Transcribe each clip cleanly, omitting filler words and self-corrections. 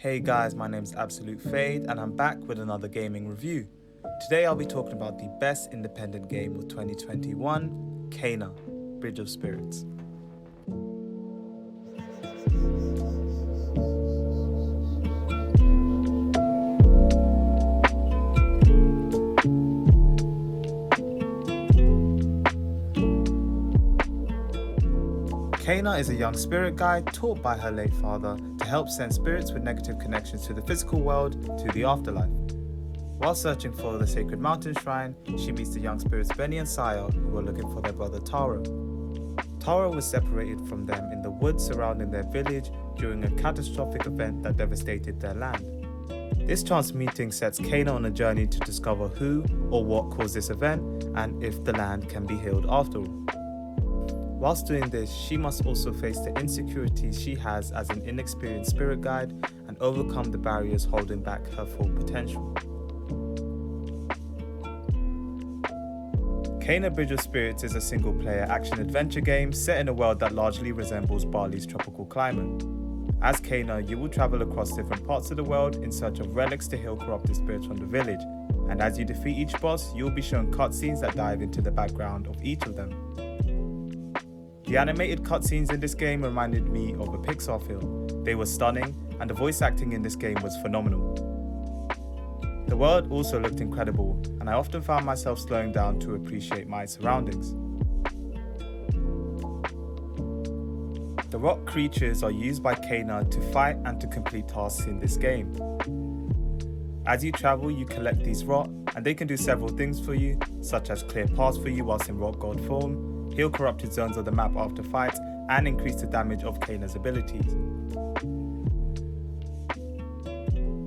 Hey guys, my name's Absolute Fade and I'm back with another gaming review. Today I'll be talking about the best independent game of 2021, Cana, Bridge of Spirits. Cana is a young spirit guide taught by her late father to help send spirits with negative connections to the physical world to the afterlife. While searching for the sacred mountain shrine, she meets the young spirits Benny and Saya, who are looking for their brother Taro. Taro was separated from them in the woods surrounding their village during a catastrophic event that devastated their land. This chance meeting sets Cana on a journey to discover who or what caused this event and if the land can be healed after all. Whilst doing this, she must also face the insecurities she has as an inexperienced spirit guide and overcome the barriers holding back her full potential. Cana Bridge of Spirits is a single-player action-adventure game set in a world that largely resembles Bali's tropical climate. As Cana, you will travel across different parts of the world in search of relics to heal corrupted spirits from the village, and as you defeat each boss, you will be shown cutscenes that dive into the background of each of them. The animated cutscenes in this game reminded me of a Pixar film. They were stunning, and the voice acting in this game was phenomenal. The world also looked incredible, and I often found myself slowing down to appreciate my surroundings. The rock creatures are used by Cana to fight and to complete tasks in this game. As you travel, you collect these rock, and they can do several things for you, such as clear paths for you whilst in rock god form, heal corrupted zones of the map after fights, and increase the damage of Cana's abilities.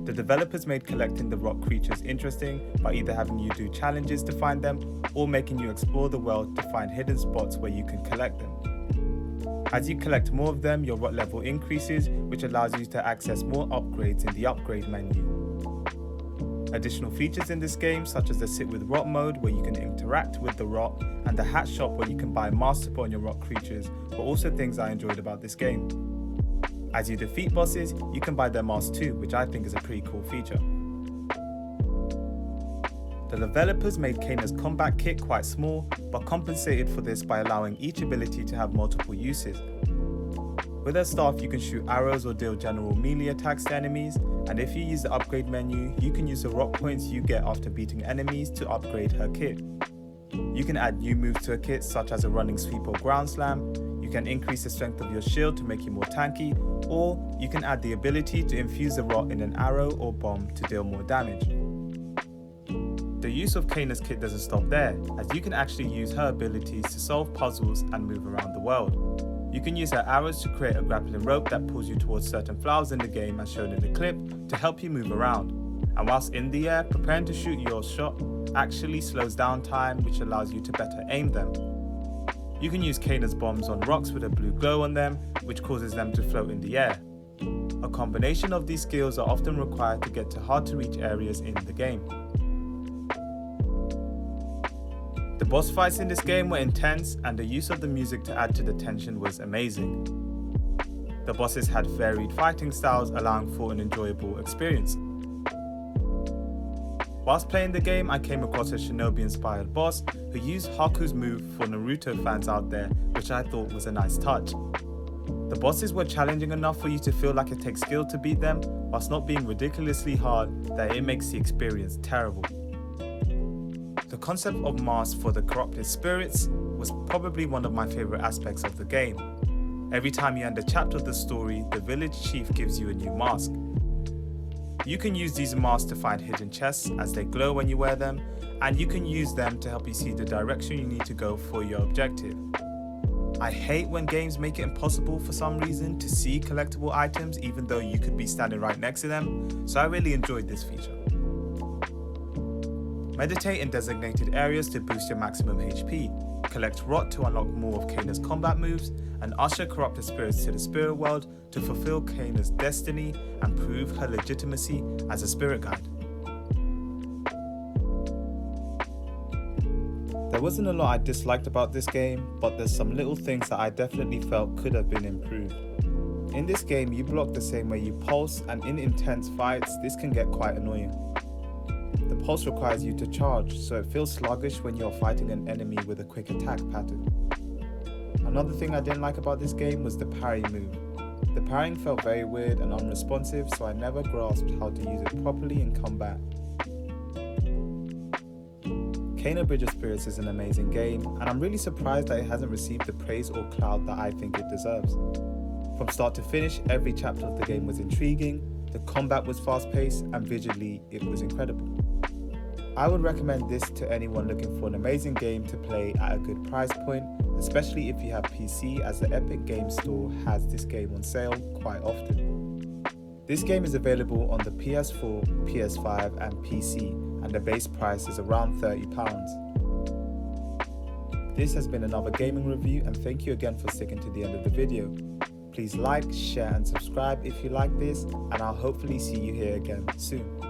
The developers made collecting the rock creatures interesting by either having you do challenges to find them or making you explore the world to find hidden spots where you can collect them. As you collect more of them, your rock level increases, which allows you to access more upgrades in the upgrade menu. Additional features in this game, such as the sit with rock mode where you can interact with the rock, and the hat shop where you can buy master on your rock creatures, were also things I enjoyed about this game. As you defeat bosses, you can buy their masks too, which I think is a pretty cool feature. The developers made Cana's combat kit quite small, but compensated for this by allowing each ability to have multiple uses. With her staff, you can shoot arrows or deal general melee attacks to enemies, and if you use the upgrade menu, you can use the rock points you get after beating enemies to upgrade her kit. You can add new moves to a kit, such as a running sweep or ground slam. You can increase the strength of your shield to make you more tanky, or you can add the ability to infuse the rock in an arrow or bomb to deal more damage. The use of Cana's kit doesn't stop there, as you can actually use her abilities to solve puzzles and move around the world. You can use her arrows to create a grappling rope that pulls you towards certain flowers in the game as shown in the clip to help you move around. And whilst in the air, preparing to shoot your shot actually slows down time, which allows you to better aim them. You can use Cana's bombs on rocks with a blue glow on them, which causes them to float in the air. A combination of these skills are often required to get to hard to reach areas in the game. The boss fights in this game were intense, and the use of the music to add to the tension was amazing. The bosses had varied fighting styles, allowing for an enjoyable experience. Whilst playing the game, I came across a shinobi-inspired boss who used Haku's move for Naruto fans out there, which I thought was a nice touch. The bosses were challenging enough for you to feel like it takes skill to beat them, whilst not being ridiculously hard that it makes the experience terrible. The concept of masks for the corrupted spirits was probably one of my favourite aspects of the game. Every time you end a chapter of the story, the village chief gives you a new mask. You can use these masks to find hidden chests as they glow when you wear them, and you can use them to help you see the direction you need to go for your objective. I hate when games make it impossible for some reason to see collectible items even though you could be standing right next to them, so I really enjoyed this feature. Meditate in designated areas to boost your maximum HP, collect rot to unlock more of Cana's combat moves, and usher corrupted spirits to the spirit world to fulfill Cana's destiny and prove her legitimacy as a spirit guide. There wasn't a lot I disliked about this game, but there's some little things that I definitely felt could have been improved. In this game, you block the same way you pulse, and in intense fights, this can get quite annoying. The pulse requires you to charge, so it feels sluggish when you're fighting an enemy with a quick attack pattern. Another thing I didn't like about this game was the parry move. The parrying felt very weird and unresponsive, so I never grasped how to use it properly in combat. Kena Bridge of Spirits is an amazing game, and I'm really surprised that it hasn't received the praise or clout that I think it deserves. From start to finish, every chapter of the game was intriguing, the combat was fast-paced, and visually it was incredible. I would recommend this to anyone looking for an amazing game to play at a good price point, especially if you have PC, as the Epic Games Store has this game on sale quite often. This game is available on the PS4, PS5 and PC, and the base price is around £30. This has been another gaming review, and thank you again for sticking to the end of the video. Please like, share and subscribe if you like this, and I'll hopefully see you here again soon.